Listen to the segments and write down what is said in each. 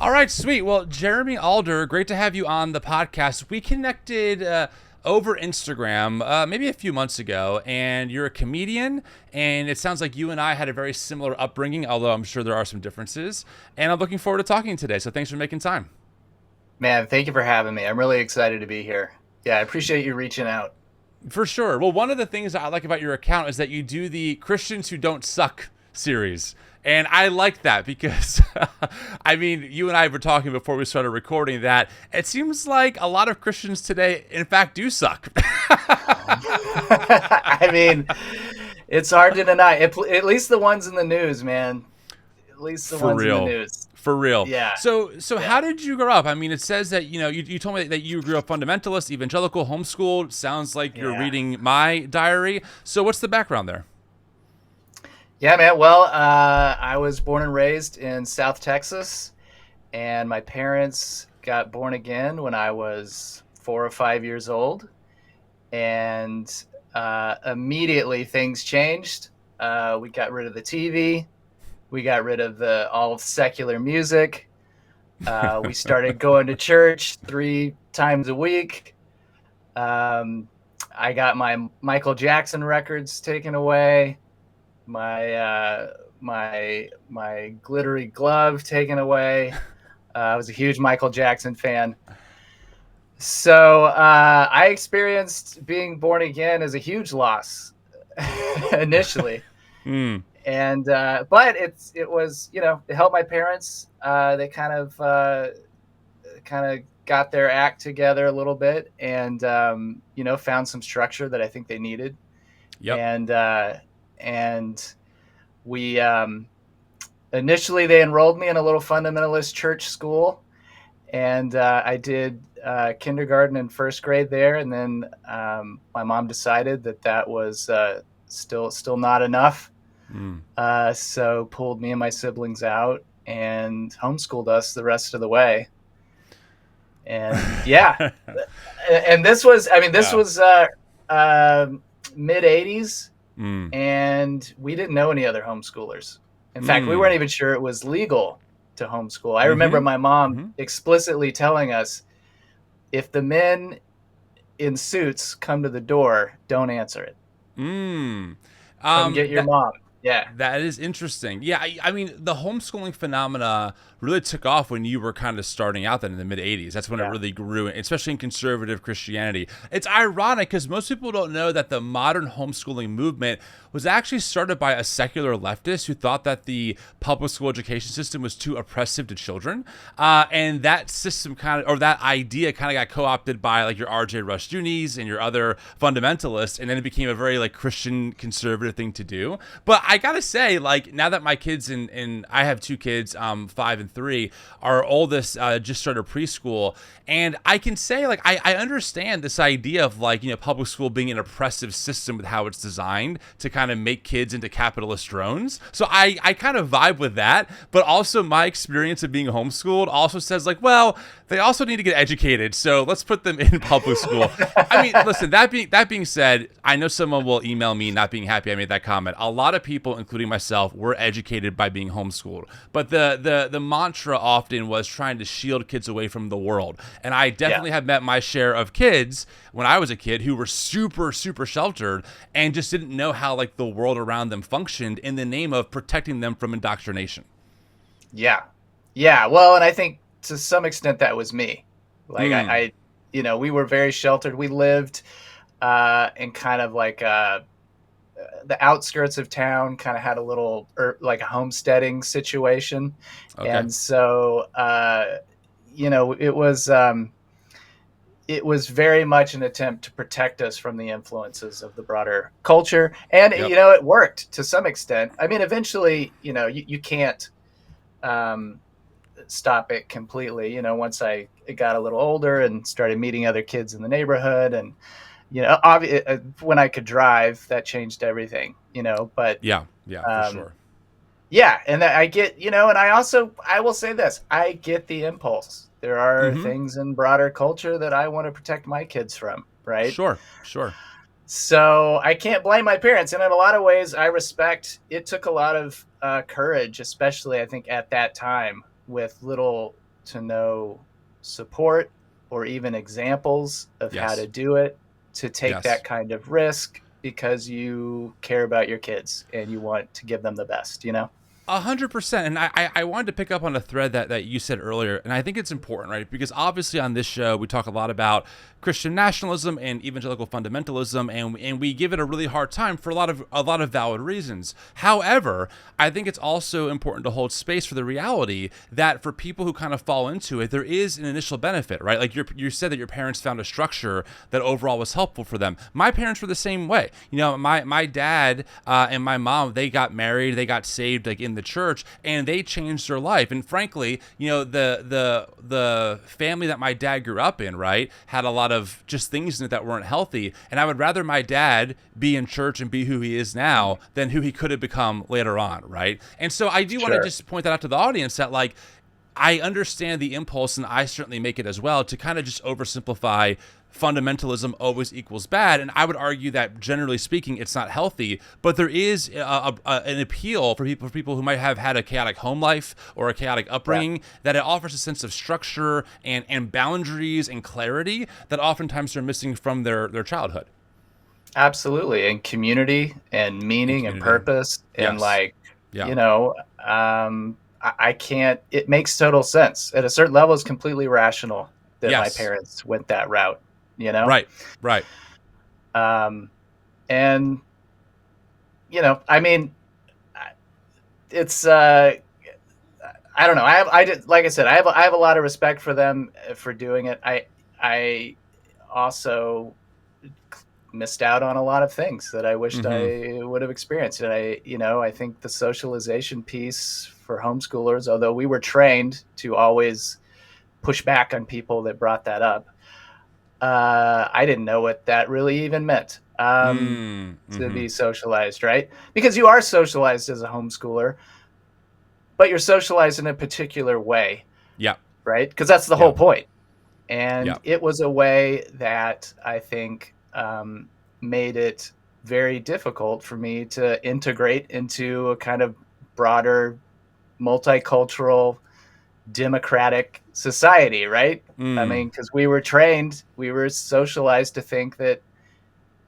All right, sweet. Well, Jeremy Alder, great to have you on the podcast. We connected over Instagram maybe a few months ago, and you're a comedian, and it sounds like you and I had a very similar upbringing, although I'm sure there are some differences. And I'm looking forward to talking today, so thanks for making time. Man, thank you for having me. I'm really excited to be here. Yeah, I appreciate you reaching out. For sure. Well, one of the things I like about your account is that you do the Christians Who Don't Suck series. And I like that because, I mean, you and I were talking before we started recording that it seems like a lot of Christians today, in fact, do suck. I mean, it's hard to deny. At least the ones in the news, man. At least the For ones in the real. news. For real. Yeah. So Yeah. how did you grow up? I mean, it says that, you told me that you grew up fundamentalist, evangelical, homeschooled. Sounds like you're Yeah. reading my diary. So what's the background there? Yeah, man. Well, I was born and raised in South Texas, and my parents got born again when I was 4 or 5 years old. And immediately things changed. We got rid of the TV. We got rid of all of secular music. We started going to church 3 times a week. I got my Michael Jackson records taken away. My glittery glove taken away. I was a huge Michael Jackson fan. So I experienced being born again as a huge loss initially. Mm. And but it was, it helped my parents. They kind of got their act together a little bit, and found some structure that I think they needed. Yep. And we initially they enrolled me in a little fundamentalist church school, and I did kindergarten and first grade there, and then my mom decided that was still not enough. So pulled me and my siblings out and homeschooled us the rest of the way. And yeah, and this was mid 80s, and we didn't know any other homeschoolers. In fact, we weren't even sure it was legal to homeschool. I remember my mom explicitly telling us, if the men in suits come to the door, don't answer it. Come get your mom. Yeah. That is interesting. Yeah, I mean, the homeschooling phenomena really took off when you were kind of starting out then in the mid 80s. That's when it really grew, especially in conservative Christianity. It's ironic because most people don't know that the modern homeschooling movement was actually started by a secular leftist who thought that the public school education system was too oppressive to children. And that system that idea kind of got co-opted by like your R.J. Rushdoonies and your other fundamentalists. And then it became a very like Christian conservative thing to do. But I gotta say, like, now that my kids and I have two kids, 5 and 3, our oldest just started preschool, and I can say, like, I understand this idea of like, public school being an oppressive system with how it's designed to kind of make kids into capitalist drones. So I kind of vibe with that, but also my experience of being homeschooled also says like, well, they also need to get educated, so let's put them in public school. I mean, listen, that being said, I know someone will email me not being happy I made that comment. A lot of people, including myself, were educated by being homeschooled, but the mantra often was trying to shield kids away from the world. And I definitely have met my share of kids when I was a kid who were super, super sheltered and just didn't know how like the world around them functioned in the name of protecting them from indoctrination. Yeah. Well, and I think to some extent that was me. Like I we were very sheltered. We lived in kind of like the outskirts of town, kind of had a little like a homesteading situation. Okay. And so it was very much an attempt to protect us from the influences of the broader culture. And it worked to some extent. I mean, eventually, you can't stop it completely. Once I got a little older and started meeting other kids in the neighborhood, and when I could drive, that changed everything. But for sure. Yeah, and I get, and I will say this, I get the impulse. There are things in broader culture that I want to protect my kids from, right? Sure. So I can't blame my parents. And in a lot of ways, I respect, it took a lot of courage, especially I think at that time, with little to know support or even examples of how Yes. to do it, to take Yes. that kind of risk because you care about your kids and you want to give them the best, 100%. And I wanted to pick up on a thread that you said earlier. And I think it's important, right? Because obviously on this show, we talk a lot about Christian nationalism and evangelical fundamentalism, and we give it a really hard time for a lot of valid reasons. However, I think it's also important to hold space for the reality that for people who kind of fall into it, there is an initial benefit, right? Like you said that your parents found a structure that overall was helpful for them. My parents were the same way. My dad and my mom, they got married, they got saved like in the church, and they changed their life. And frankly, the family that my dad grew up in, right, had a lot of just things in it that weren't healthy. And I would rather my dad be in church and be who he is now than who he could have become later on, right? And so I do want to just point that out to the audience that, like, I understand the impulse, and I certainly make it as well, to kind of just oversimplify fundamentalism always equals bad. And I would argue that generally speaking, it's not healthy, but there is an appeal for people who might have had a chaotic home life or a chaotic upbringing, that it offers a sense of structure and boundaries and clarity that oftentimes are missing from their childhood. Absolutely. And community and meaning and purpose. And Yes. I can't, it makes total sense. At a certain level, it's completely rational that my parents went that route, Right. And, I mean, it's, I don't know. Like I said, I have a lot of respect for them for doing it. I also missed out on a lot of things that I wished I would have experienced. And I think the socialization piece for homeschoolers, although we were trained to always push back on people that brought that up, I didn't know what that really even meant, to be socialized, right? Because you are socialized as a homeschooler, but you're socialized in a particular way. Yeah. Right? Because that's the whole point. And it was a way that I think made it very difficult for me to integrate into a kind of broader, multicultural, democratic society, right? I mean, because we were trained, we were socialized to think that,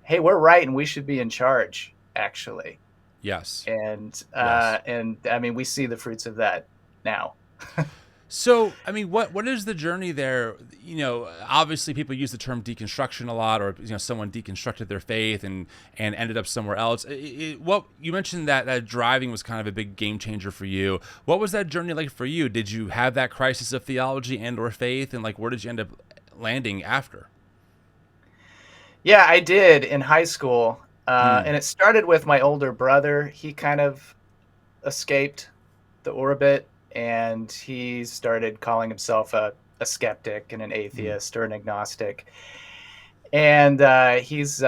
hey, we're right and we should be in charge, actually. Yes. And I mean, we see the fruits of that now. So, I mean, what is the journey there? Obviously people use the term deconstruction a lot, or, someone deconstructed their faith and ended up somewhere else. What you mentioned that driving was kind of a big game changer for you. What was that journey like for you? Did you have that crisis of theology and or faith, and like, where did you end up landing after? Yeah, I did in high school. And it started with my older brother. He kind of escaped the orbit, and he started calling himself a skeptic and an atheist or an agnostic. And he's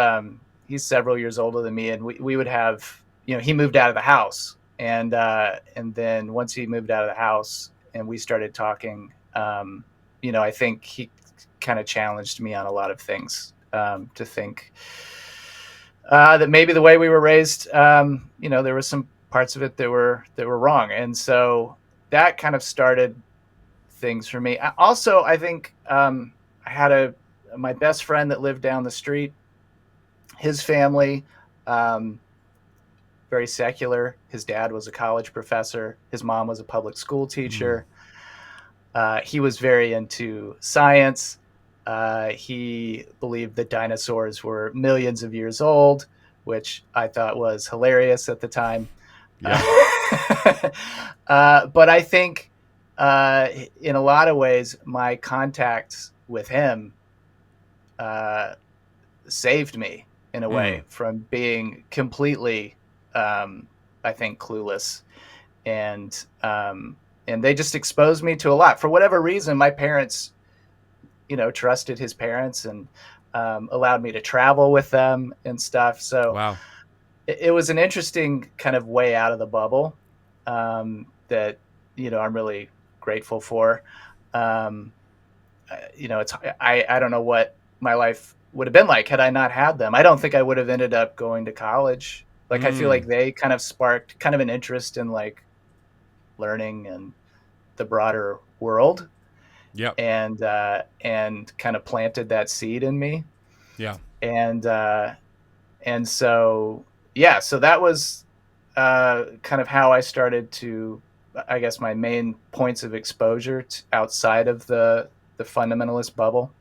several years older than me, and we would have, he moved out of the house, and then once he moved out of the house and we started talking, I think he kind of challenged me on a lot of things, to think that maybe the way we were raised, there were some parts of it that were wrong, and so that kind of started things for me. Also, I think I had my best friend that lived down the street. His family, very secular. His dad was a college professor. His mom was a public school teacher. He was very into science. He believed that dinosaurs were millions of years old, which I thought was hilarious at the time. Yeah. But I think in a lot of ways, my contacts with him saved me in a way from being completely, I think, clueless. And they just exposed me to a lot. For whatever reason, my parents, trusted his parents and allowed me to travel with them and stuff. So wow. It was an interesting kind of way out of the bubble that, I'm really grateful for. I don't know what my life would have been like had I not had them. I don't think I would have ended up going to college. Like, I feel like they kind of sparked kind of an interest in like learning and the broader world. Yep. and kind of planted that seed in me. Yeah. And so, yeah, so that was kind of how I started to, I guess, my main points of exposure outside of the fundamentalist bubble.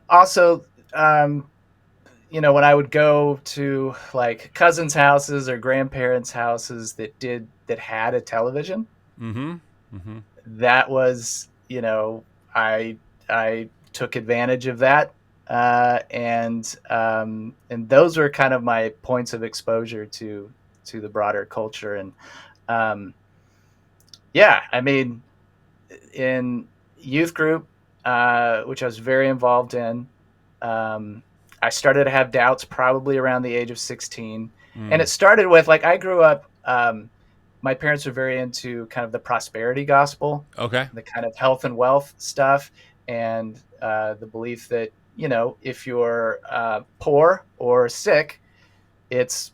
Also, when I would go to like cousins' houses or grandparents' houses that had a television, Mm-hmm. Mm-hmm. that was, I took advantage of that, and those were kind of my points of exposure to the broader culture. And um, yeah, I mean, in youth group, which I was very involved in, um, I started to have doubts probably around the age of 16. And it started with, like, I grew up, my parents were very into kind of the prosperity gospel, Okay. the kind of health and wealth stuff, and the belief that, if you're poor or sick, it's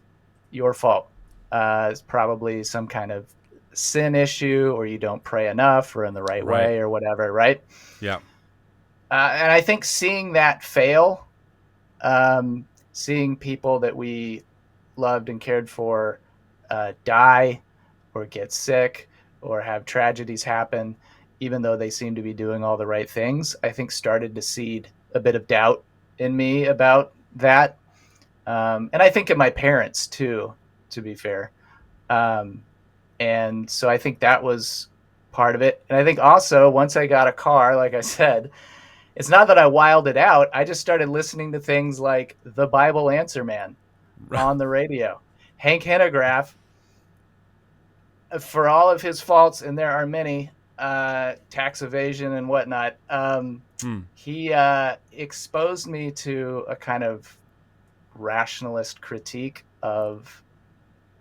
your fault. It's probably some kind of sin issue, or you don't pray enough or in the right Right. way or whatever, right? Yeah. And I think seeing that fail, seeing people that we loved and cared for die or get sick or have tragedies happen, even though they seem to be doing all the right things, I think started to seed a bit of doubt in me about that. And I think in my parents too, to be fair. Um, and so I think that was part of it. And I think also once I got a car, like I said, it's not that I wilded out. I just started listening to things like the Bible Answer Man on the radio. Hank Hanegraaff, for all of his faults, and there are many, tax evasion and whatnot, he exposed me to a kind of rationalist critique of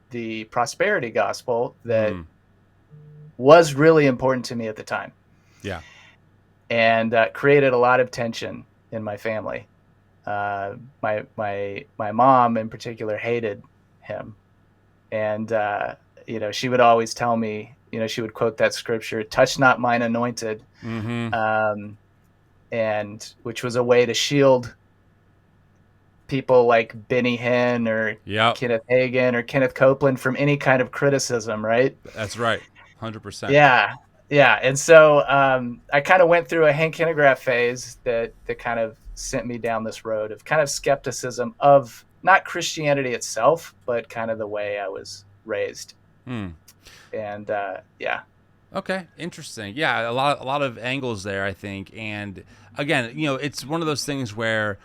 the prosperity gospel that was really important to me at the time. Yeah. And created a lot of tension in my family. My mom in particular hated him, and she would always tell me, she would quote that scripture, "Touch not mine anointed," and which was a way to shield people like Benny Hinn or Kenneth Hagin or Kenneth Copeland from any kind of criticism, right? That's right. 100%. Yeah. Yeah. And so I kind of went through a Hank Hanegraaff phase that kind of sent me down this road of kind of skepticism of not Christianity itself, but kind of the way I was raised. And yeah. Okay, interesting. Yeah, a lot of angles there, I think. And again, it's one of those things where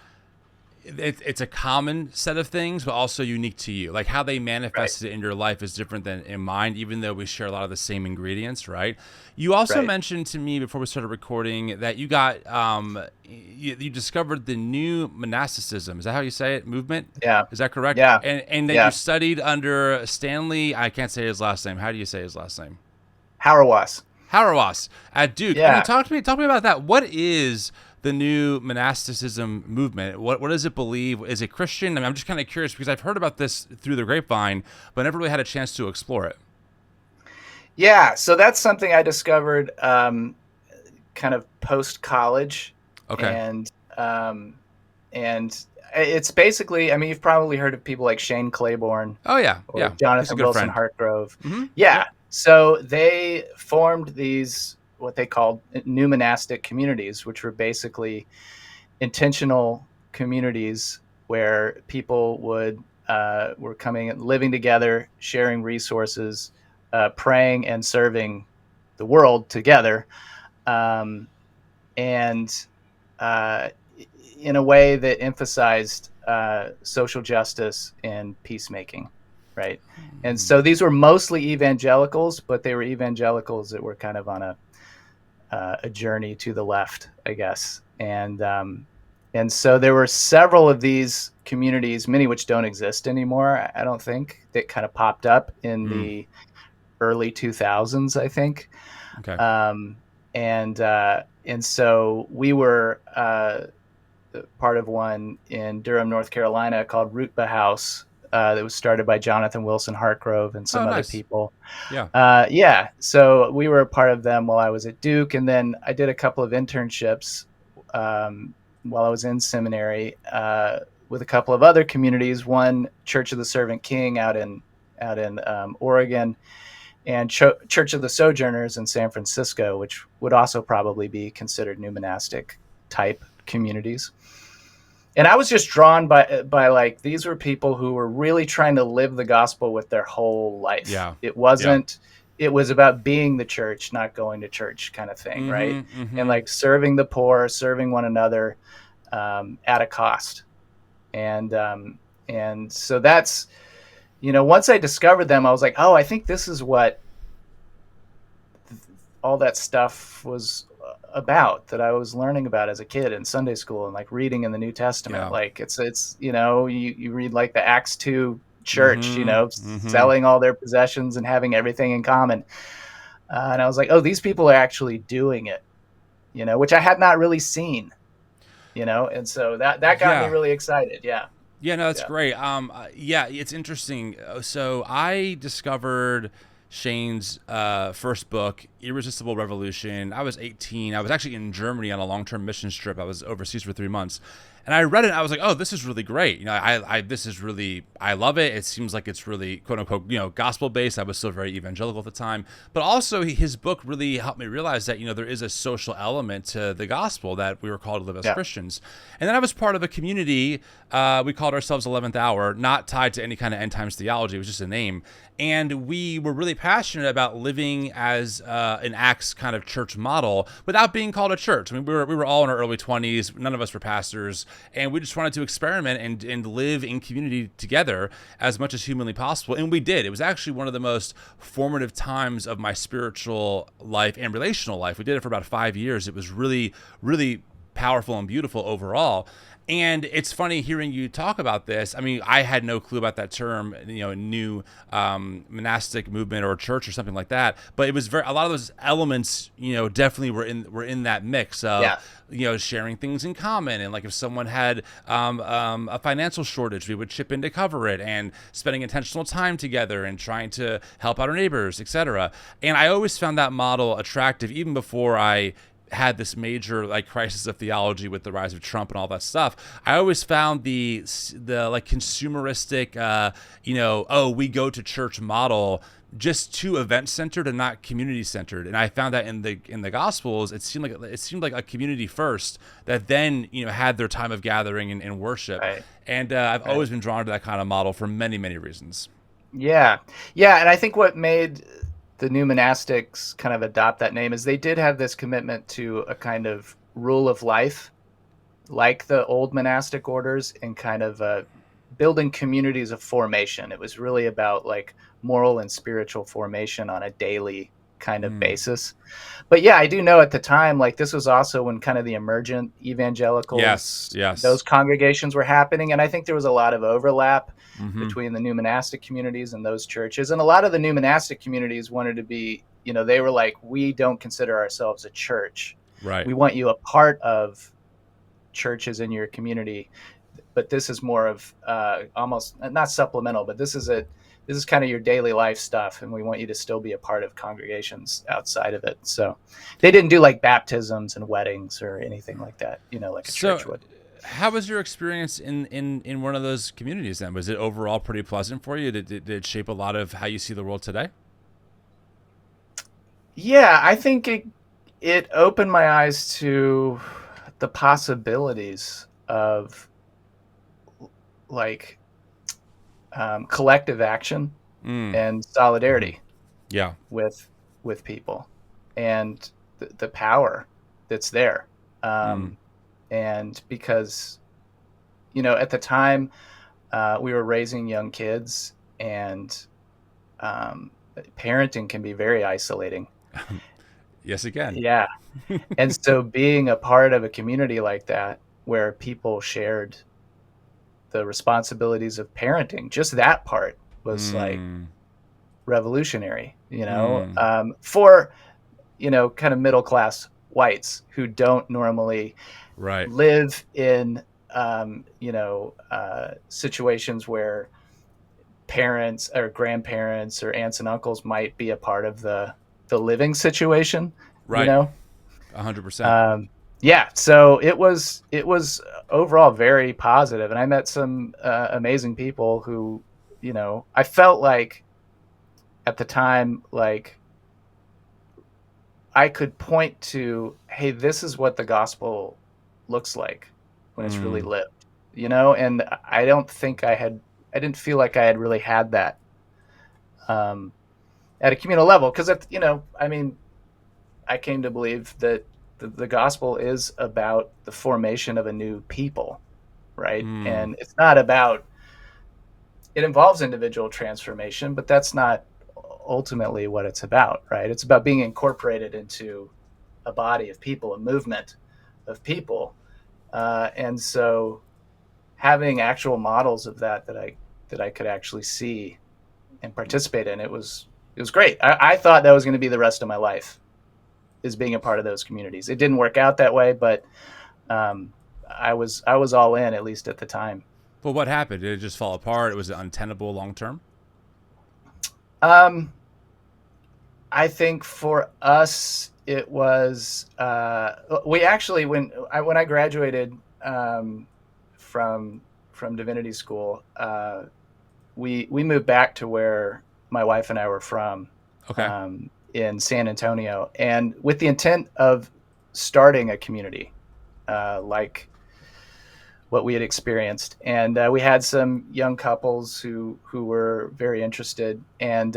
it's a common set of things, but also unique to you. Like how they manifested it in your life is different than in mine, even though we share a lot of the same ingredients, right? You also mentioned to me before we started recording that you got you discovered the new monasticism. Is that how you say it? Movement? Yeah. Is that correct? Yeah. And that you studied under Stanley. I can't say his last name. How do you say his last name? Hauerwas at Duke. Yeah. I mean, talk to me about that. What is the new monasticism movement? What does it believe? Is it Christian? I mean, I'm just kind of curious because I've heard about this through the grapevine, but never really had a chance to explore it. Yeah, so that's something I discovered kind of post-college. Okay. And it's basically, I mean, you've probably heard of people like Shane Claiborne. Oh, yeah. Or Yeah. Jonathan Wilson friend. Hartgrove. Mm-hmm. Yeah. Yep. So they formed these, what they called new monastic communities, which were basically intentional communities where people were coming and living together, sharing resources, praying and serving the world together, and in a way that emphasized social justice and peacemaking, right? And so these were mostly evangelicals, but they were evangelicals that were kind of on a journey to the left, I guess. And so there were several of these communities, many which don't exist anymore, I don't think, that kind of popped up in the early 2000s, I think. Okay. And so we were part of one in Durham, North Carolina called Rootba House, that was started by Jonathan Wilson Hartgrove and some Oh, other nice. people. Yeah. So we were a part of them while I was at Duke, and then I did a couple of internships while I was in seminary with a couple of other communities. One, Church of the Servant King out in Oregon, and Church of the Sojourners in San Francisco, which would also probably be considered new monastic type communities. And I was just drawn by like, these were people who were really trying to live the gospel with their whole life. Yeah. It wasn't, it was about being the church, not going to church kind of thing. Mm-hmm, right. Mm-hmm. And like serving the poor, serving one another at a cost. And so that's, once I discovered them, I was like, oh, I think this is what all that stuff was about, that I was learning about as a kid in Sunday school and like reading in the New Testament. Yeah. Like it's you read like the Acts 2 church, Mm-hmm. selling all their possessions and having everything in common. And I was like, oh, these people are actually doing it, which I had not really seen, and so that got me really excited. Yeah. Yeah, no, that's great. It's interesting. So I discovered Shane's first book, Irresistible Revolution. I was 18. I was actually in Germany on a long-term mission trip. I was overseas for 3 months. And I read it and I was like, oh, this is really great. I love it. It seems like it's really, quote unquote, gospel based. I was still very evangelical at the time. But also his book really helped me realize that, there is a social element to the gospel that we were called to live as Christians. And then I was part of a community. We called ourselves 11th Hour, not tied to any kind of end times theology. It was just a name. And we were really passionate about living as an Acts kind of church model without being called a church. I mean, we were all in our early 20s. None of us were pastors. And we just wanted to experiment and live in community together as much as humanly possible. And we did. It was actually one of the most formative times of my spiritual life and relational life. We did it for about 5 years. It was really, really powerful and beautiful overall. And it's funny hearing you talk about this. I mean, I had no clue about that term, new monastic movement or church or something like that. But it was a lot of those elements, definitely were in that mix of, sharing things in common. And like if someone had a financial shortage, we would chip in to cover it, and spending intentional time together and trying to help out our neighbors, etc. And I always found that model attractive, even before I had this major crisis of theology with the rise of Trump and all that stuff. I always found the consumeristic, we go to church model just too event centered and not community centered. And I found that in the Gospels, it seemed like a community first that then had their time of gathering and worship. Right. And I've always been drawn to that kind of model for many, many reasons. Yeah, and I think what made the new monastics kind of adopt that name is they did have this commitment to a kind of rule of life, like the old monastic orders, and kind of building communities of formation. It was really about like moral and spiritual formation on a daily kind of basis. But yeah, I do know at the time, like this was also when kind of the emergent evangelicals, yes, those congregations were happening. And I think there was a lot of overlap between the new monastic communities and those churches. And a lot of the new monastic communities wanted to be, they were like, we don't consider ourselves a church. Right. We want you a part of churches in your community. But this is more of almost not supplemental, but this is kind of your daily life stuff, and we want you to still be a part of congregations outside of it. So they didn't do like baptisms and weddings or anything like that, like a church would. How was your experience in one of those communities then? Was it overall pretty pleasant for you? Did it shape a lot of how you see the world today? Yeah, I think it opened my eyes to the possibilities of like collective action and solidarity with people, and the power that's there. And because, at the time we were raising young kids, and parenting can be very isolating. Yes, it can. Yeah. And so being a part of a community like that, where people shared the responsibilities of parenting, just that part was like revolutionary, for, kind of middle-class whites who don't normally live in, situations where parents or grandparents or aunts and uncles might be a part of the living situation, Right. you know? 100%. Yeah. So it was overall very positive, and I met some amazing people who, you know, I felt like at the time, like I could point to, hey, this is what the gospel looks like when it's really lived, you know? And I didn't feel like I had really had that at a communal level. Cause you know, I mean, I came to believe that the gospel is about the formation of a new people, right? And it's not about, it involves individual transformation, but that's not ultimately what it's about, right? It's about being incorporated into a body of people, a movement of people. And so having actual models of that I could actually see and participate in, it was great. I thought that was going to be the rest of my life, is being a part of those communities. It didn't work out that way, but I was all in, at least at the time. Well, what happened? Did it just fall apart? Was it untenable long term? I think for us, it was we actually when I graduated from divinity school, we moved back to where my wife and I were from, in San Antonio, and with the intent of starting a community, like what we had experienced. And we had some young couples who were very interested. And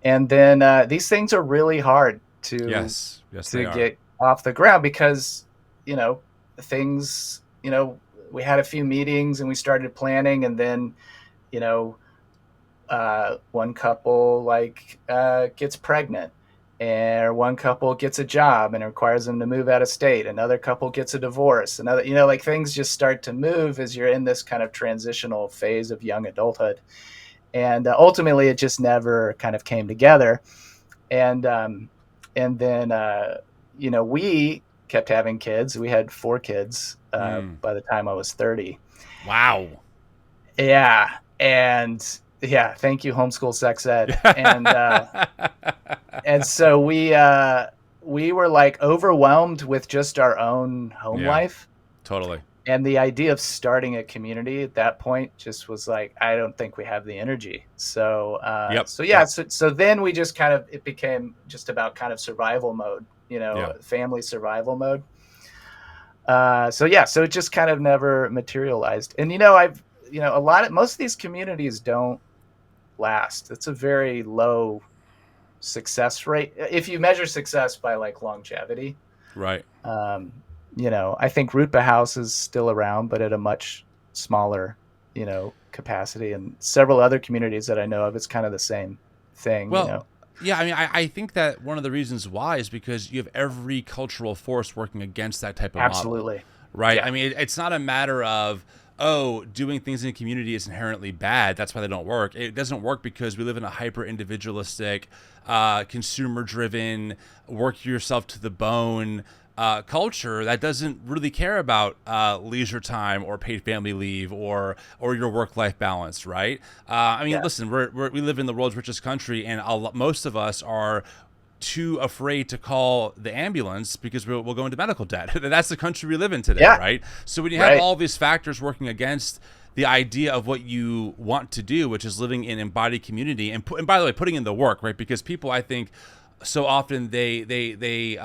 then these things are really hard to get off the ground because, you know, things, you know, we had a few meetings and we started planning, and then, you know, one couple gets pregnant, and one couple gets a job and it requires them to move out of state. Another couple gets a divorce. Another, you know, like things just start to move as you're in this kind of transitional phase of young adulthood. And ultimately it just never kind of came together. And then, you know, we kept having kids. We had 4 kids by the time I was 30. Wow. Yeah. And yeah, thank you, homeschool sex ed. And so we were like overwhelmed with just our own home life. Totally. And the idea of starting a community at that point just was like, I don't think we have the energy. So, so then we just kind of, it became just about kind of survival mode, you know, family survival mode. So it just kind of never materialized. And, you know, most of these communities don't last. It's a very low success rate if you measure success by like longevity. Right. You know, I think Rootba House is still around, but at a much smaller, you know, capacity, and several other communities that I know of, it's kind of the same thing. Well, you know? Yeah, I mean, I think that one of the reasons why is because you have every cultural force working against that type of Absolutely. model. Right. Yeah. I mean, it's not a matter of, oh, doing things in a community is inherently bad, that's why they don't work. It doesn't work because we live in a hyper individualistic, consumer driven, work yourself to the bone culture that doesn't really care about leisure time or paid family leave or your work-life balance, right? I mean, listen, we live in the world's richest country, and most of us are too afraid to call the ambulance because we'll go into medical debt. That's the country we live in today, right? So when you have all these factors working against the idea of what you want to do, which is living in embodied community, and by the way, putting in the work, right? Because people, I think, so often they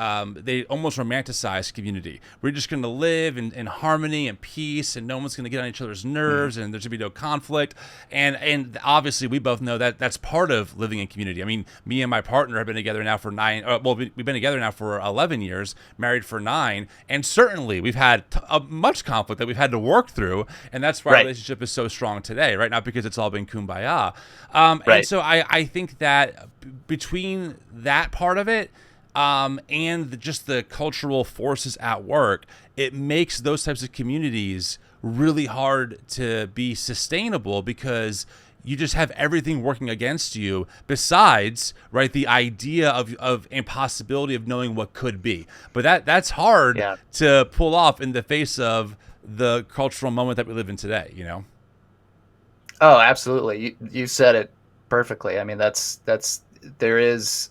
almost romanticize community. We're just going to live in harmony and peace, and no one's going to get on each other's nerves, and there's going to be no conflict. And obviously, we both know that that's part of living in community. I mean, me and my partner have been together now for we've been together now for 11 years, married for 9, and certainly we've had much conflict that we've had to work through, and that's why our relationship is so strong today, right? Not because it's all been kumbaya. And so I think that between that part of it and just the cultural forces at work, it makes those types of communities really hard to be sustainable because you just have everything working against you besides, right, the idea of impossibility of knowing what could be. But that's hard to pull off in the face of the cultural moment that we live in today, you know? Oh, absolutely. You said it perfectly. I mean, there is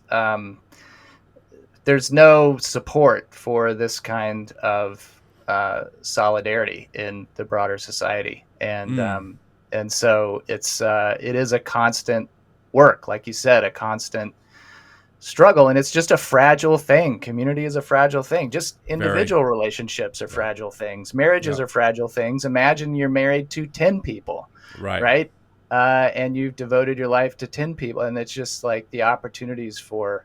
there's no support for this kind of solidarity in the broader society, Mm, and so it is a constant work, like you said, a constant struggle, and it's just a fragile thing. Community is a fragile thing. Just very. individual relationships are Yeah. fragile things. Marriages Yeah. are fragile things. Imagine you're married to 10 people, Right. right? And you've devoted your life to 10 people, and it's just like the opportunities for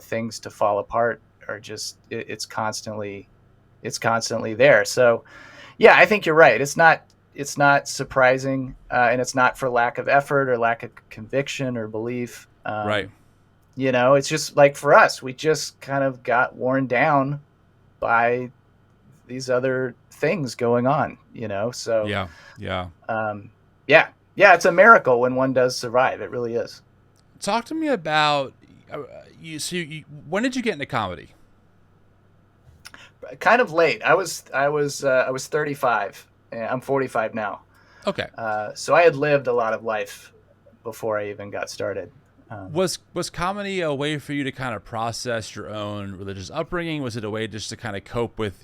things to fall apart are just it's constantly there. So yeah, I think you're right. It's not surprising, and it's not for lack of effort or lack of conviction or belief. Right. It's just like for us, we just kind of got worn down by these other things going on. So Yeah. Yeah. um, yeah, it's a miracle when one does survive. It really is. Talk to me about you. So, when did you get into comedy? Kind of late. I was 35. I'm 45 now. Okay. So I had lived a lot of life before I even got started. Was comedy a way for you to kind of process your own religious upbringing? Was it a way just to kind of cope with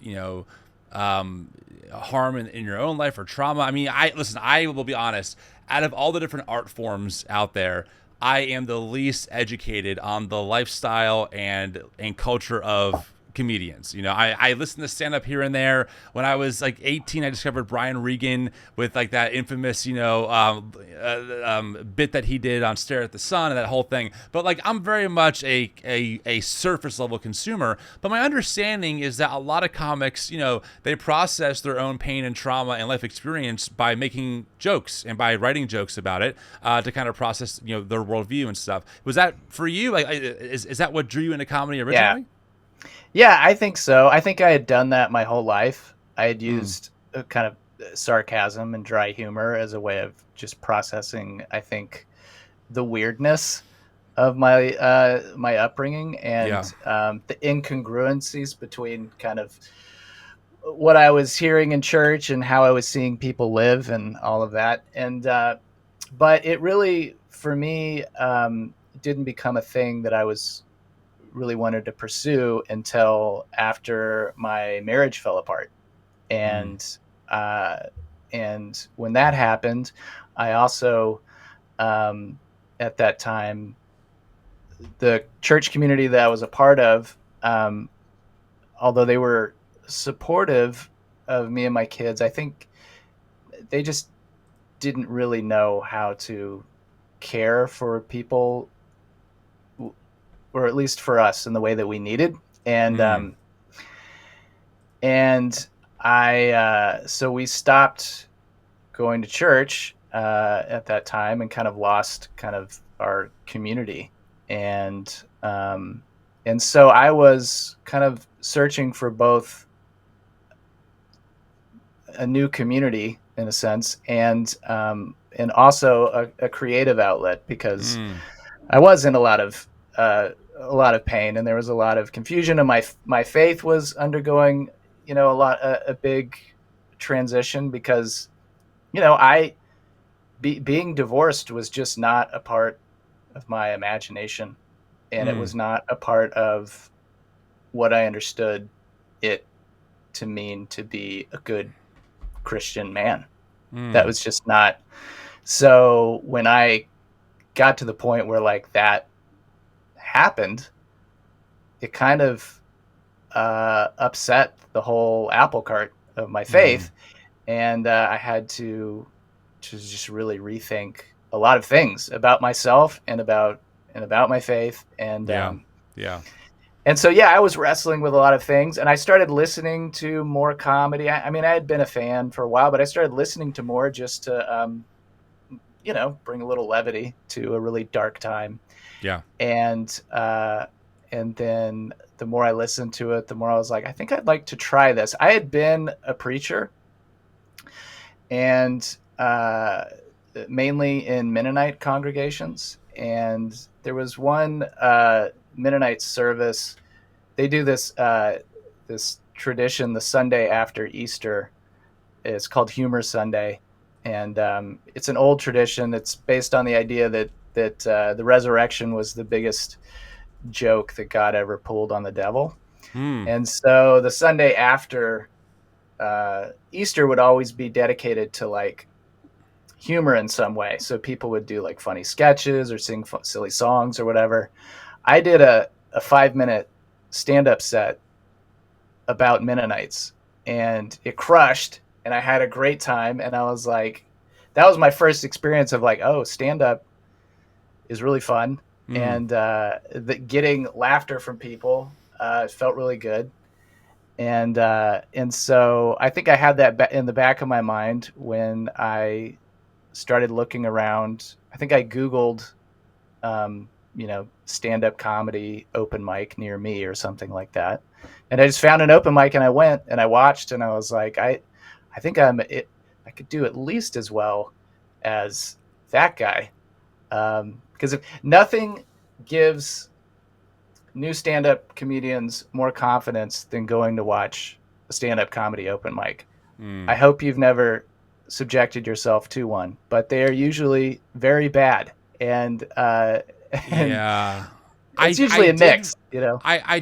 um, harm in your own life or trauma? I mean, I will be honest. Out of all the different art forms out there, I am the least educated on the lifestyle and culture of comedians. I listen to stand up here and there. When I was like 18, I discovered Brian Regan with like that infamous, bit that he did on Stare at the Sun and that whole thing. But like, I'm very much a surface level consumer. But my understanding is that a lot of comics, they process their own pain and trauma and life experience by making jokes and by writing jokes about it to kind of process, their worldview and stuff. Was that for you? Like, is that what drew you into comedy Yeah. originally? Yeah, I think so. I think I had done that my whole life. I had Mm, used a kind of sarcasm and dry humor as a way of just processing, I think, the weirdness of my upbringing yeah. and the incongruencies between kind of what I was hearing in church and how I was seeing people live and all of that. And but it really, for me, didn't become a thing that I was really wanted to pursue until after my marriage fell apart. Mm, And uh, and when that happened, I also at that time, the church community that I was a part of, um, although they were supportive of me and my kids, I think they just didn't really know how to care for people, or at least for us, in the way that we needed. And mm, um, and so we stopped going to church at that time and kind of lost kind of our community. And um, and so I was kind of searching for both a new community in a sense, and also a creative outlet, because mm, I was in a lot of pain, and there was a lot of confusion, and my faith was undergoing a big transition, because I being divorced was just not a part of my imagination, and it mm, was not a part of what I understood it to mean to be a good Christian man. That mm, was just not. So when I got to the point where like that happened, it kind of upset the whole apple cart of my mm. faith, and I had to just really rethink a lot of things about myself and about my faith, and Yeah. um, Yeah. and so yeah, I was wrestling with a lot of things, and I started listening to more comedy. I mean, I had been a fan for a while, but I started listening to more just to bring a little levity to a really dark time. Yeah. And then the more I listened to it, the more I was like, I think I'd like to try this. I had been a preacher, and mainly in Mennonite congregations. And there was one Mennonite service. They do this tradition the Sunday after Easter. It's called Humor Sunday, And it's an old tradition. It's based on the idea that the resurrection was the biggest joke that God ever pulled on the devil. And so the Sunday after Easter would always be dedicated to like humor in some way. So people would do like funny sketches or sing silly songs or whatever. I did a 5-minute stand-up set about Mennonites, and it crushed, and I had a great time. And I was like, that was my first experience of like, oh, stand-up is really fun. And getting laughter from people felt really good. And so I think I had that in the back of my mind when I started looking around. I think I Googled, stand-up comedy open mic near me or something like that. And I just found an open mic, and I went and I watched, and I was like, I think I could do at least as well as that guy. Because if nothing gives new stand-up comedians more confidence than going to watch a stand-up comedy open mic. I hope you've never subjected yourself to one, but they are usually very bad. And yeah, it's usually a mix, you know. I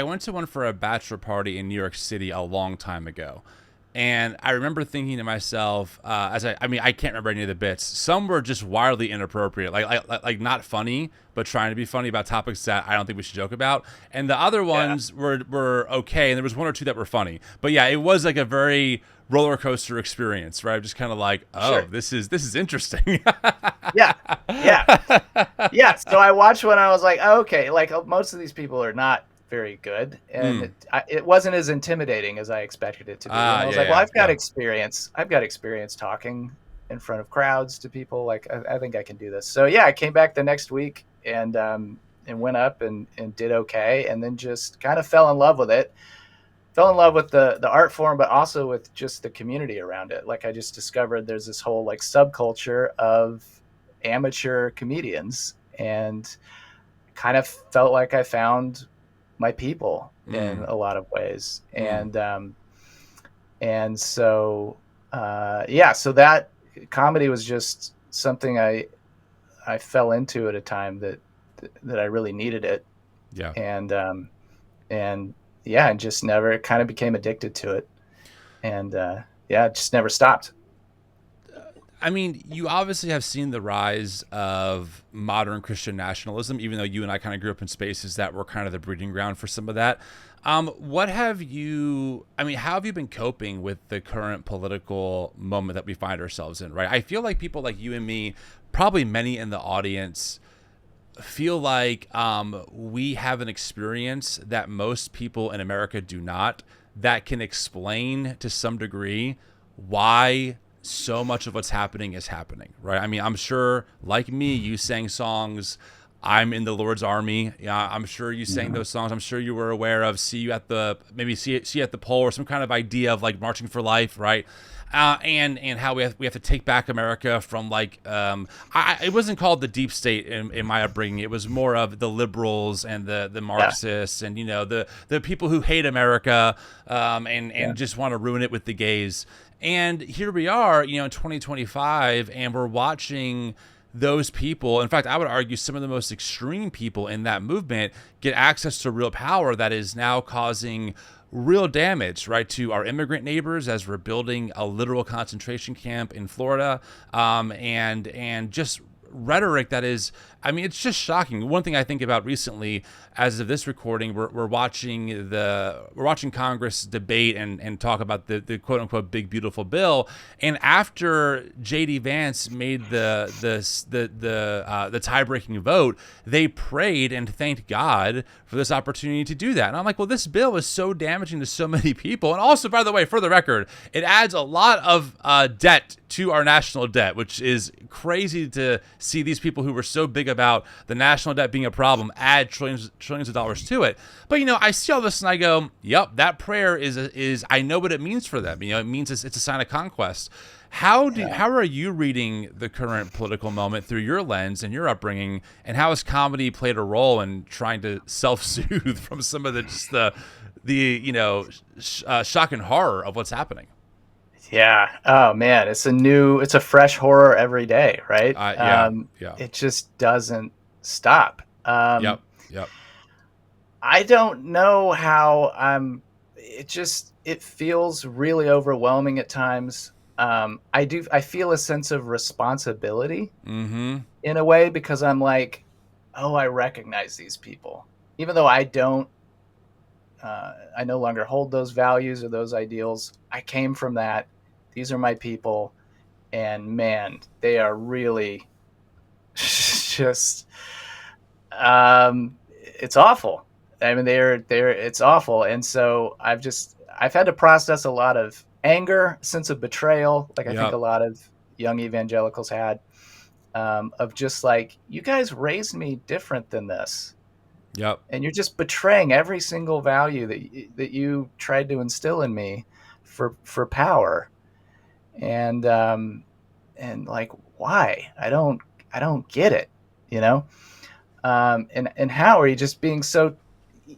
went to one for a bachelor party in New York City a long time ago. And I remember thinking to myself, I can't remember any of the bits. Some were just wildly inappropriate, like not funny, but trying to be funny about topics that I don't think we should joke about. And the other ones were okay, and there was one or two that were funny. But yeah, it was like a very roller coaster experience, right? I'm just kind of like, oh, sure. This is interesting. yeah. So I watched one, and I was like, oh, okay, like most of these people are not very good, and it wasn't as intimidating as I expected it to be. I was like, well, I've got experience talking in front of crowds to people. Like, I think I can do this. So yeah, I came back the next week and went up and did okay, and then just kind of fell in love with it. Fell in love with the art form, but also with just the community around it. Like, I just discovered there's this whole like subculture of amateur comedians, and kind of felt like I found my people in a lot of ways. And so so that comedy was just something I fell into at a time that I really needed it. Yeah. And just never, kind of became addicted to it. And just never stopped. I mean, you obviously have seen the rise of modern Christian nationalism, even though you and I kind of grew up in spaces that were kind of the breeding ground for some of that. How have you been coping with the current political moment that we find ourselves in, right? I feel like people like you and me, probably many in the audience, feel like we have an experience that most people in America do not, that can explain to some degree why so much of what's happening is happening, right? I mean, I'm sure, like me, you sang songs, I'm in the Lord's army. Yeah, I'm sure you sang those songs. I'm sure you were aware of see you at the pole, or some kind of idea of like marching for life, right? And how we have to take back America from like it wasn't called the deep state in my upbringing. It was more of the liberals and the Marxists and the people who hate America and just want to ruin it with the gays. And here we are, in 2025, and we're watching those people. In fact, I would argue some of the most extreme people in that movement get access to real power that is now causing real damage, right, to our immigrant neighbors as we're building a literal concentration camp in Florida, and just rhetoric that is, I mean, it's just shocking. One thing I think about recently, as of this recording, we're watching Congress debate and talk about the quote unquote big beautiful bill. And after J.D. Vance made the tie-breaking vote, they prayed and thanked God for this opportunity to do that. And I'm like, well, this bill is so damaging to so many people. And also, by the way, for the record, it adds a lot of debt to our national debt, which is crazy to see these people who were so big about the national debt being a problem add trillions of dollars to it. But I see all this and I go, yep, that prayer is I know what it means for them. It means it's a sign of conquest. How are you reading the current political moment through your lens and your upbringing, and how has comedy played a role in trying to self-soothe from some of the shock and horror of what's happening? Yeah. Oh man, it's a fresh horror every day, right? Yeah. It just doesn't stop. Yep. Yep. I don't know how it feels really overwhelming at times. I feel a sense of responsibility Mm-hmm. in a way because I'm like, oh, I recognize these people, even though I no longer hold those values or those ideals. I came from that. These are my people, and man, they are really just it's awful. I mean, it's awful. And so I've had to process a lot of anger, sense of betrayal, like I think a Yep. lot of young evangelicals had, of just like, you guys raised me different than this. Yep. And you're just betraying every single value that you tried to instill in me for power. And like, why? I don't get it, you know? And how are you just being so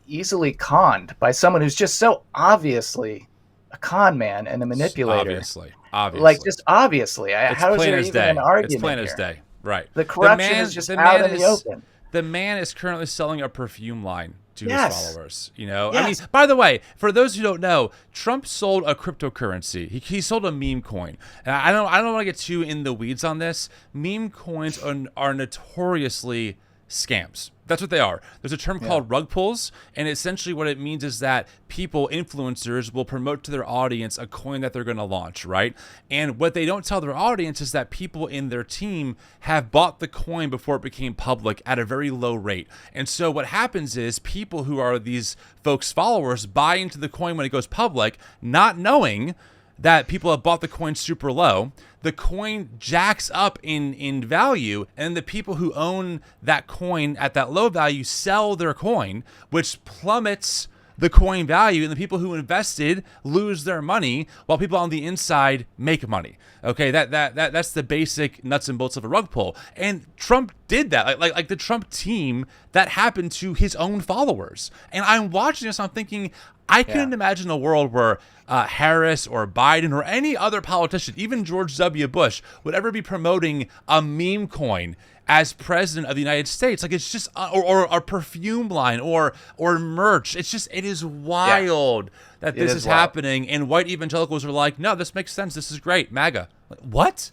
easily conned by someone who's just so obviously a con man and a manipulator? Obviously. Like, Obviously. just obviously. It's How is plain there as even an day. It's argument plain as here? day. Right. The corruption is just out in the open. The man is currently selling a perfume line to his followers. Yes. I mean, by the way, for those who don't know, Trump sold a cryptocurrency. He sold a meme coin. And I don't want to get too in the weeds on this. Meme coins are notoriously scams. That's what they are. There's a term called rug pulls, and essentially what it means is that people, influencers, will promote to their audience a coin that they're going to launch, right? And what they don't tell their audience is that people in their team have bought the coin before it became public at a very low rate. And so what happens is people who are these folks' followers buy into the coin when it goes public, not knowing that people have bought the coin super low. The coin jacks up in value, and the people who own that coin at that low value sell their coin, which plummets the coin value, and the people who invested lose their money while people on the inside make money. Okay, that's the basic nuts and bolts of a rug pull. And Trump did that. Like the Trump team, that happened to his own followers. And I'm watching this, I'm thinking, I couldn't imagine a world where Harris or Biden or any other politician, even George W. Bush, would ever be promoting a meme coin as president of the United States. Like, it's just, or a perfume line or merch. It is wild that this is happening. And white evangelicals are like, no, this makes sense. This is great. MAGA. Like, what?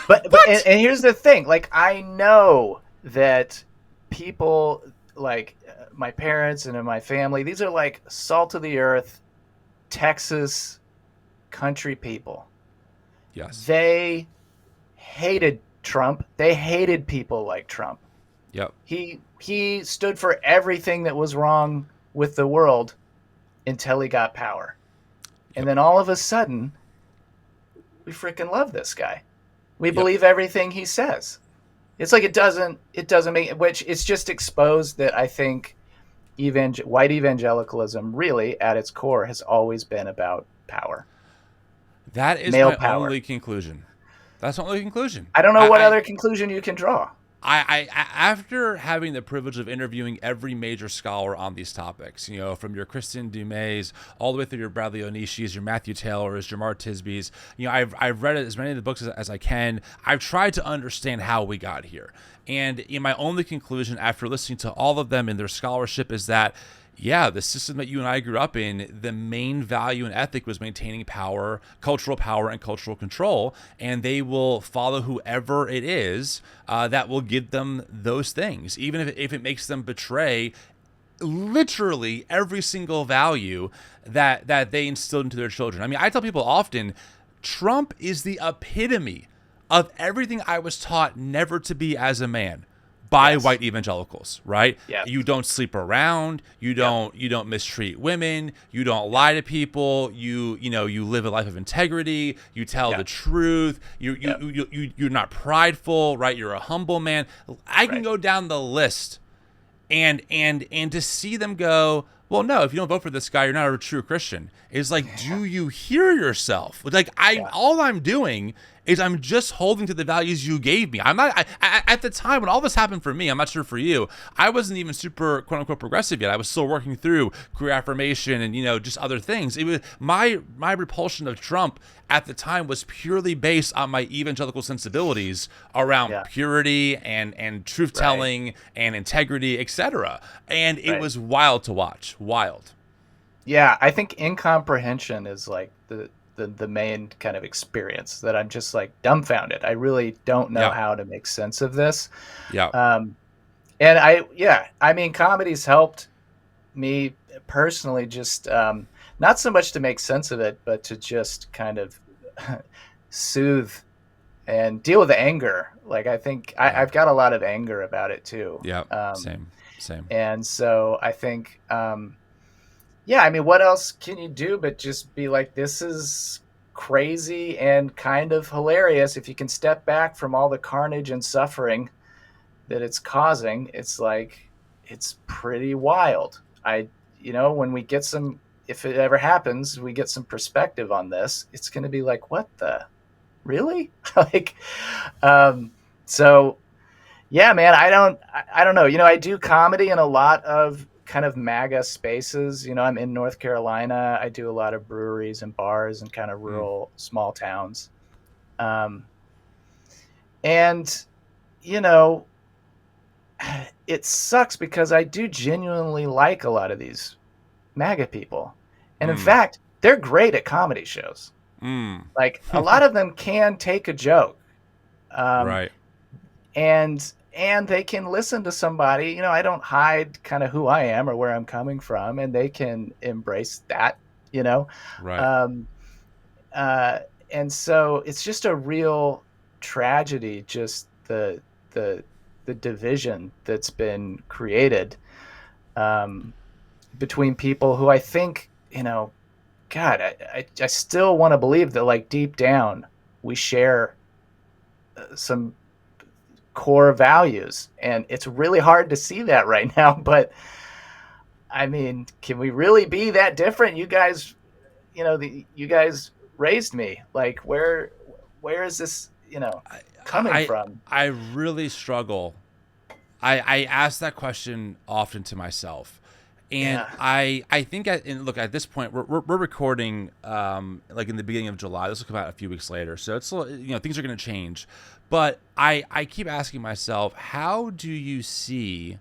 But and here's the thing. Like, I know that people like my parents and in my family, these are like salt of the earth, Texas country people. Yes. They hated Trump. They hated people like Trump. Yep. He stood for everything that was wrong with the world until he got power. And then all of a sudden, we freaking love this guy. We believe everything he says. It's like it doesn't make, which it's just exposed that I think white evangelicalism really at its core has always been about power. That is male my power. only conclusion. That's my only conclusion. I don't know what other conclusion you can draw. I after having the privilege of interviewing every major scholar on these topics, from your Christian Dumays all the way through your Bradley Onishis, your Matthew Taylors, your Mark Tisbys, I've read as many of the books as I can. I've tried to understand how we got here. And my only conclusion after listening to all of them in their scholarship is that, the system that you and I grew up in, the main value and ethic was maintaining power, cultural power, and cultural control, and they will follow whoever it is that will give them those things, even if it makes them betray literally every single value that they instilled into their children. I mean, I tell people often, Trump is the epitome of everything I was taught never to be as a man by white evangelicals, right? Yeah. You don't sleep around. You don't mistreat women. You don't lie to people. You live a life of integrity. You tell the truth. You're not prideful, right? You're a humble man. I can go down the list, and to see them go, well, no, if you don't vote for this guy, you're not a true Christian. It's like, do you hear yourself? Like, all I'm doing is I'm just holding to the values you gave me. I'm not at the time when all this happened for me. I'm not sure for you. I wasn't even super quote unquote progressive yet. I was still working through career affirmation and just other things. It was my repulsion of Trump at the time was purely based on my evangelical sensibilities around purity and truth telling and integrity, etc. And it was wild to watch. Wild. Yeah, I think incomprehension is like the main kind of experience that I'm just like dumbfounded. I really don't know how to make sense of this. Yeah. And I mean, comedy's helped me personally, just not so much to make sense of it, but to just kind of soothe and deal with the anger. Like, I think I've got a lot of anger about it too. Yeah. Same. And so I think, I mean, what else can you do but just be like, this is crazy and kind of hilarious. If you can step back from all the carnage and suffering that it's causing, it's like, it's pretty wild. When we get if it ever happens, we get some perspective on this, it's going to be like, what the, really? Like, so yeah, man, I don't know. I do comedy in a lot of kind of MAGA spaces. I'm in North Carolina. I do a lot of breweries and bars and kind of rural small towns. And, it sucks because I do genuinely like a lot of these MAGA people. And in fact, they're great at comedy shows. Like, a lot of them can take a joke. Right. And they can listen to somebody. I don't hide kind of who I am or where I'm coming from, and they can embrace that, Right. And so it's just a real tragedy, just the division that's been created between people who I think, God, I still want to believe that, like, deep down we share some core values, and it's really hard to see that right now. But I mean, can we really be that different? You guys, you guys raised me. Like, where is this, coming from? I really struggle. I ask that question often to myself, and I think look, at this point we're recording like in the beginning of July. This will come out a few weeks later, so it's things are going to change. But I keep asking myself, how do you see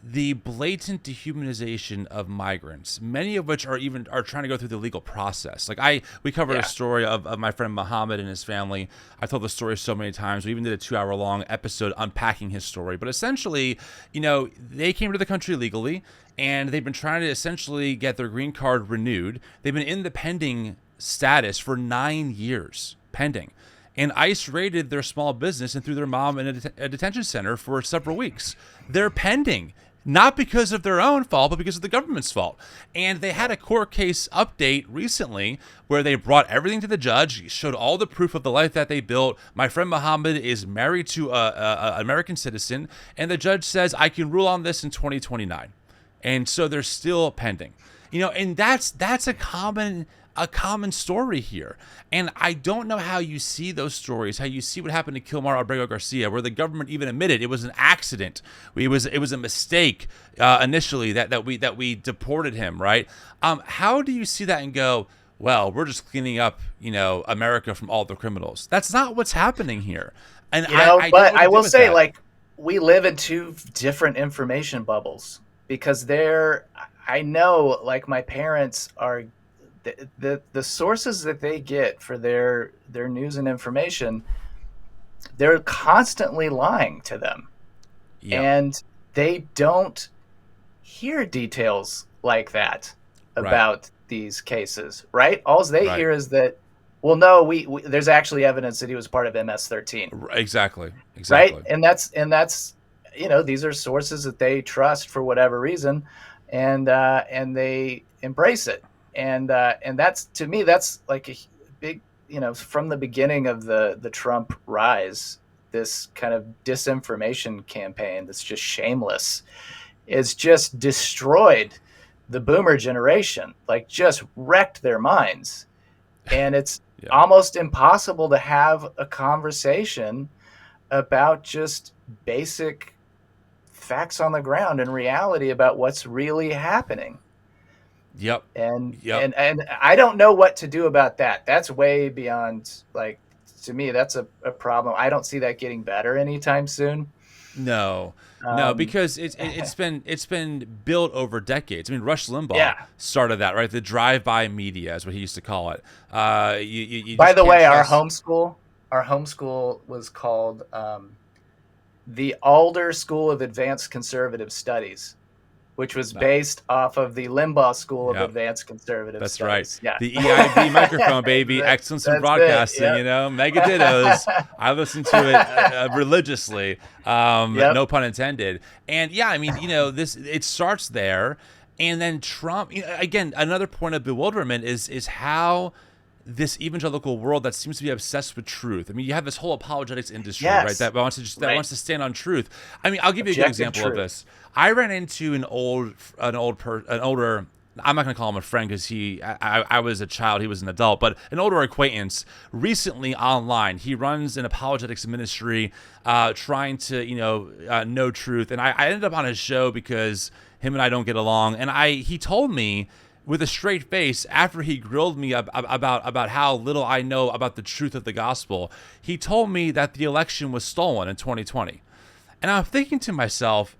the blatant dehumanization of migrants, many of which are trying to go through the legal process? Like we covered a story of my friend Muhammad and his family. I told the story so many times. We even did a 2-hour-long episode unpacking his story. But essentially, they came to the country legally, and they've been trying to essentially get their green card renewed. They've been in the pending status for 9 years, pending. And ICE raided their small business and threw their mom in a detention center for several weeks. They're pending, not because of their own fault, but because of the government's fault. And they had a court case update recently where they brought everything to the judge, showed all the proof of the life that they built. My friend Muhammad is married to an American citizen, and the judge says, I can rule on this in 2029. And so they're still pending. And that's a common story here. And I don't know how you see those stories, how you see what happened to Kilmar Abrego Garcia, where the government even admitted it was an accident. It was a mistake initially that we deported him, right? How do you see that and go, well, we're just cleaning up, America from all the criminals? That's not what's happening here. And I will say, like, we live in two different information bubbles, because I know, like, my parents are the sources that they get for their news and information, they're constantly lying to them. And they don't hear details like that about these cases, right? All they hear is that, well, no, we there's actually evidence that he was part of MS-13. Exactly. Right? And that's these are sources that they trust for whatever reason, and they embrace it. And that's, to me, that's like a big, from the beginning of the Trump rise, this kind of disinformation campaign that's just shameless is just destroyed the boomer generation, like just wrecked their minds. And it's almost impossible to have a conversation about just basic facts on the ground and reality about what's really happening. And I don't know what to do about that. That's way beyond, like, to me, that's a problem. I don't see that getting better anytime soon. No, because it's been built over decades. I mean, Rush Limbaugh started that, right? The drive-by media is what he used to call it. By the way, our homeschool was called the Alder School of Advanced Conservative Studies, which was based off of the Limbaugh School of Advanced Conservative Studies. That's right. The EIB microphone, baby. Excellence in broadcasting, mega dittos. I listened to it religiously, no pun intended. And I mean, it starts there. And then Trump, again, another point of bewilderment is how this evangelical world that seems to be obsessed with truth. I mean, you have this whole apologetics industry, right? That wants to stand on truth. I mean, I'll give you a good example of this. I ran into an older. I'm not going to call him a friend because I was a child, he was an adult, but an older acquaintance recently online. He runs an apologetics ministry, trying to know truth. And I ended up on his show because him and I don't get along. And he told me, with a straight face, after he grilled me about how little I know about the truth of the gospel, he told me that the election was stolen in 2020. And I'm thinking to myself,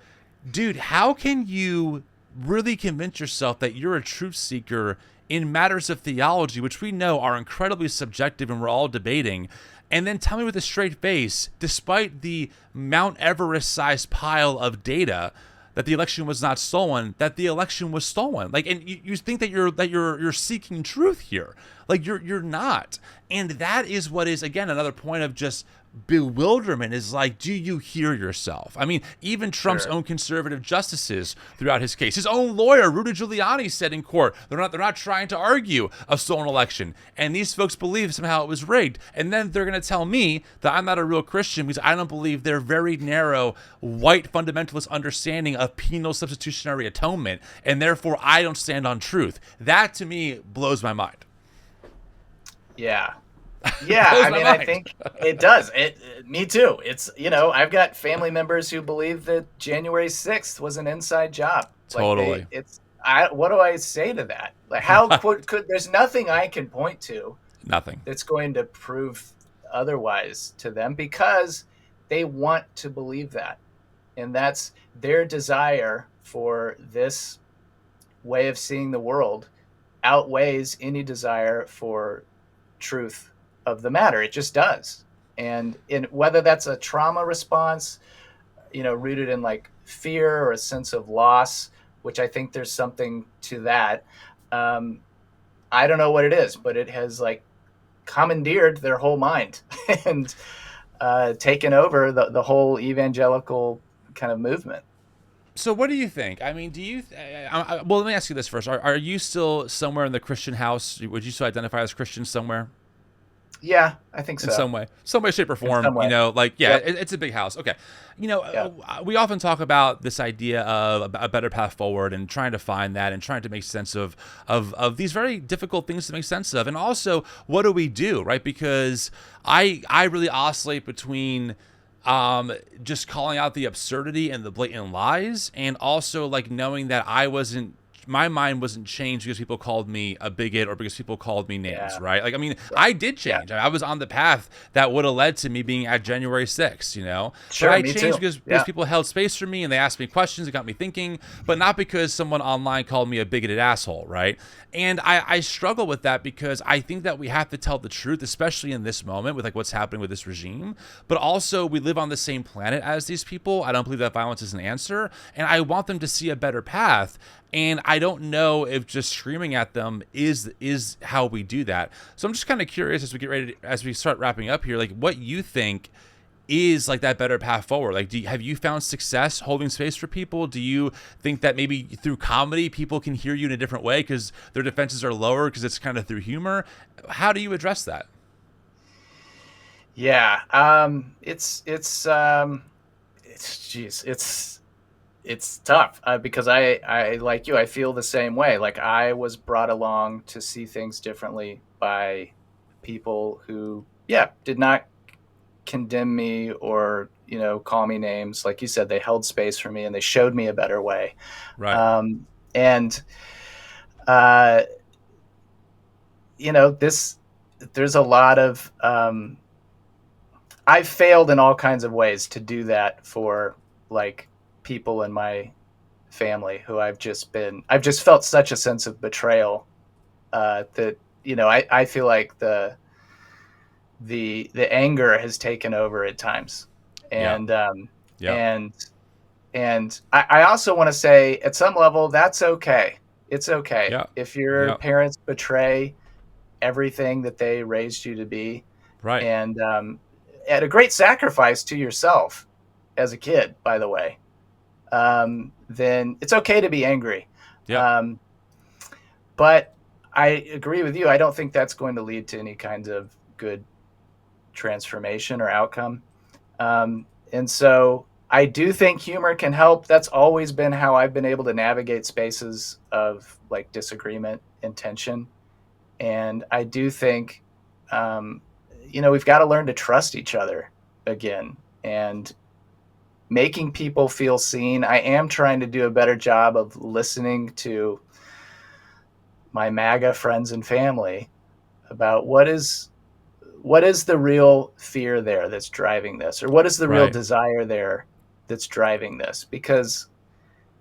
dude, how can you really convince yourself that you're a truth seeker in matters of theology, which we know are incredibly subjective and we're all debating, and then tell me with a straight face, despite the Mount Everest-sized pile of data, that the election was not stolen, that the election was stolen. Like, and you think that you're seeking truth here. Like, you're not. And that is what is, again, another point of just bewilderment, is like, do you hear yourself? I mean, even Trump's own conservative justices throughout his case, his own lawyer, Rudy Giuliani, said in court, they're not trying to argue a stolen election. And these folks believe somehow it was rigged. And then they're going to tell me that I'm not a real Christian because I don't believe their very narrow white fundamentalist understanding of penal substitutionary atonement. And therefore I don't stand on truth. That to me blows my mind. Yeah. I mean, I think it does. Me too. It's, I've got family members who believe that January 6th was an inside job. Totally. What do I say to that? Like, how could there's nothing I can point to. Nothing. That's going to prove otherwise to them, because they want to believe that. And that's their desire for this way of seeing the world outweighs any desire for truth of the matter. It just does. And whether that's a trauma response, rooted in like fear or a sense of loss, which I think there's something to that. I don't know what it is, but it has like commandeered their whole mind and taken over the whole evangelical kind of movement. So what do you think? I mean, well, let me ask you this first. Are you still somewhere in the Christian house? Would you still identify as Christian somewhere? Yeah, I think so. In some way, shape, or form. It's a big house. Okay. We often talk about this idea of a better path forward and trying to find that and trying to make sense of these very difficult things to make sense of. And also, what do we do, right? Because I really oscillate between just calling out the absurdity and the blatant lies, and also like knowing that my mind wasn't changed because people called me a bigot or because people called me names, right? Like, I mean, I did change. I was on the path that would have led to me being at January 6th, Sure, but I me changed too. because people held space for me and they asked me questions. It got me thinking, but not because someone online called me a bigoted asshole, right? And I struggle with that because I think that we have to tell the truth, especially in this moment with like what's happening with this regime. But also, we live on the same planet as these people. I don't believe that violence is an answer, and I want them to see a better path. And I don't know if just screaming at them is how we do that. So I'm just kind of curious as we start wrapping up here, like what you think is like that better path forward. Like, have you found success holding space for people? Do you think that maybe through comedy people can hear you in a different way because their defenses are lower because it's kind of through humor? How do you address that? Yeah, it's tough because I like you, I feel the same way. Like, I was brought along to see things differently by people who, did not condemn me or, call me names. Like you said, they held space for me and they showed me a better way. Right. And, there's a lot of, I've failed in all kinds of ways to do that for like people in my family who I've just felt such a sense of betrayal, that, I feel like the anger has taken over at times. And, and I also want to say at some level, that's okay. It's okay. Yeah. If your parents betray everything that they raised you to be, right. And, at a great sacrifice to yourself as a kid, by the way, then it's okay to be angry. Yeah. But I agree with you. I don't think that's going to lead to any kind of good transformation or outcome. And so I do think humor can help. That's always been how I've been able to navigate spaces of like disagreement and tension. And I do think, we've got to learn to trust each other again and making people feel seen. I am trying to do a better job of listening to my MAGA friends and family about what is the real fear there that's driving this, or what is the real desire there that's driving this? Because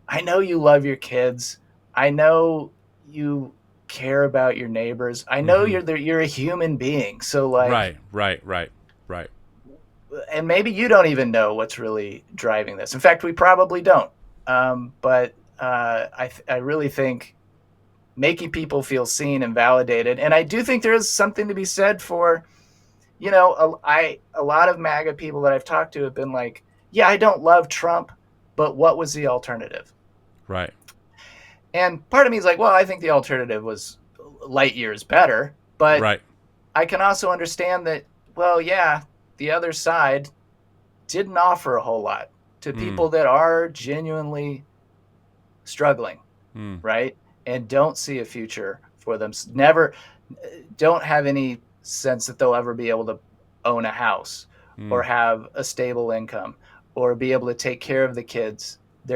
I know you love your kids. I know you care about your neighbors. I know you're a human being. So like, right. And maybe you don't even know what's really driving this. In fact, we probably don't. But I really think making people feel seen and validated. And I do think there is something to be said for, a lot of MAGA people that I've talked to have been like, yeah, I don't love Trump, but what was the alternative? Right. And part of me is like, well, I think the alternative was light years better. But I can also understand that, well, yeah, the other side didn't offer a whole lot to people that are genuinely struggling, right? And don't see a future for them. Don't have any sense that they'll ever be able to own a house or have a stable income or be able to take care of their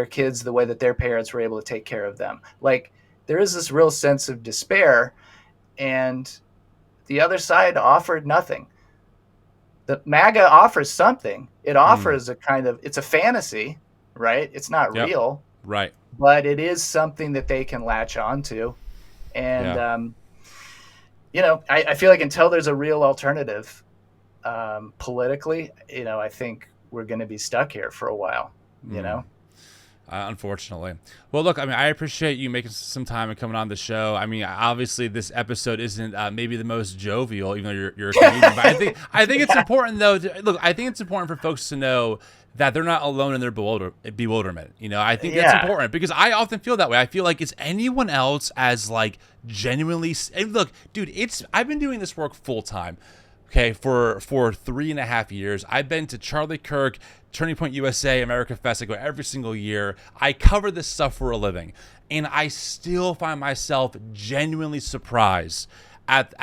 kids the way that their parents were able to take care of them. Like, there is this real sense of despair, and the other side offered nothing. The MAGA offers something. It offers it's a fantasy, right? It's not real. Right. But it is something that they can latch onto. And, I feel like until there's a real alternative politically, I think we're going to be stuck here for a while, Unfortunately. Well, look, I mean, I appreciate you making some time and coming on the show. I mean, obviously this episode isn't maybe the most jovial, even though you're a comedian, but I think it's important though. I think it's important for folks to know that they're not alone in their bewilderment. I think that's important because I often feel that way. I feel like it's anyone else as like genuinely, and look, dude, I've been doing this work full time. Okay, for 3.5 years. I've been to Charlie Kirk, Turning Point USA, America Fest. I go every single year. I cover this stuff for a living. And I still find myself genuinely surprised at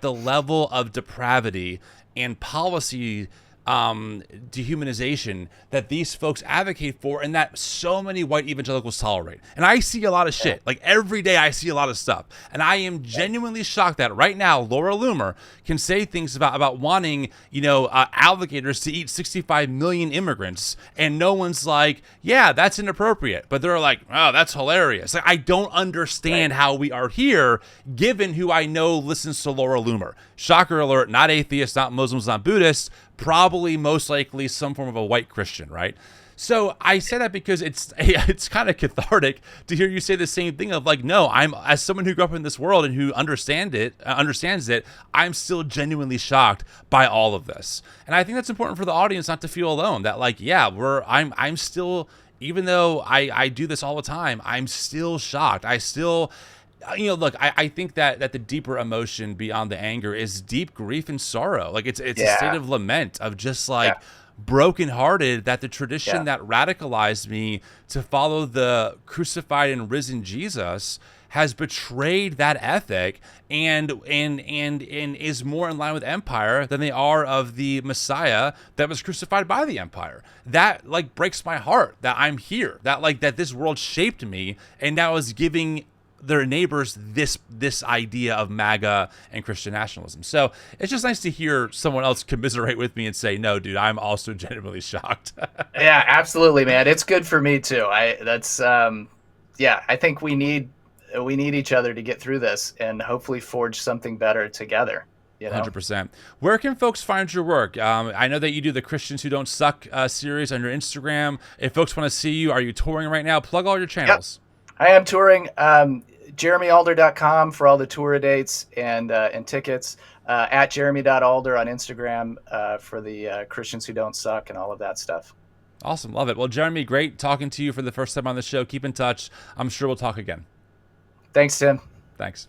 the level of depravity and policy dehumanization that these folks advocate for and that so many white evangelicals tolerate. And I see a lot of shit. Like every day I see a lot of stuff. And I am genuinely shocked that right now Laura Loomer can say things about wanting, alligators to eat 65 million immigrants. And no one's like, yeah, that's inappropriate. But they're like, oh, that's hilarious. Like, I don't understand how we are here given who I know listens to Laura Loomer. Shocker alert, not atheists, not Muslims, not Buddhists, probably most likely some form of a white Christian, right? So I say that because it's kind of cathartic to hear you say the same thing of like, no, I'm, as someone who grew up in this world and who understands it, I'm still genuinely shocked by all of this. And I think that's important for the audience not to feel alone, that like, yeah, I'm still, even though I do this all the time, I'm still shocked. I still, look, I think that the deeper emotion beyond the anger is deep grief and sorrow. Like it's a state of lament of just like brokenhearted that the tradition that radicalized me to follow the crucified and risen Jesus has betrayed that ethic and is more in line with empire than they are of the Messiah that was crucified by the empire. That like breaks my heart that I'm here, that this world shaped me and now is giving their neighbors this idea of MAGA and Christian nationalism. So it's just nice to hear someone else commiserate with me and say, no, dude, I'm also genuinely shocked. Yeah, absolutely, man. It's good for me too. I think we need each other to get through this and hopefully forge something better together. 100%. Where can folks find your work? I know that you do the Christians Who Don't Suck series on your Instagram. If folks want to see you, are you touring right now? Plug all your channels. Yep. I am touring. JeremyAlder.com for all the tour dates and tickets. At Jeremy.Alder on Instagram for the Christians Who Don't Suck and all of that stuff. Awesome. Love it. Well, Jeremy, great talking to you for the first time on the show. Keep in touch. I'm sure we'll talk again. Thanks, Tim. Thanks.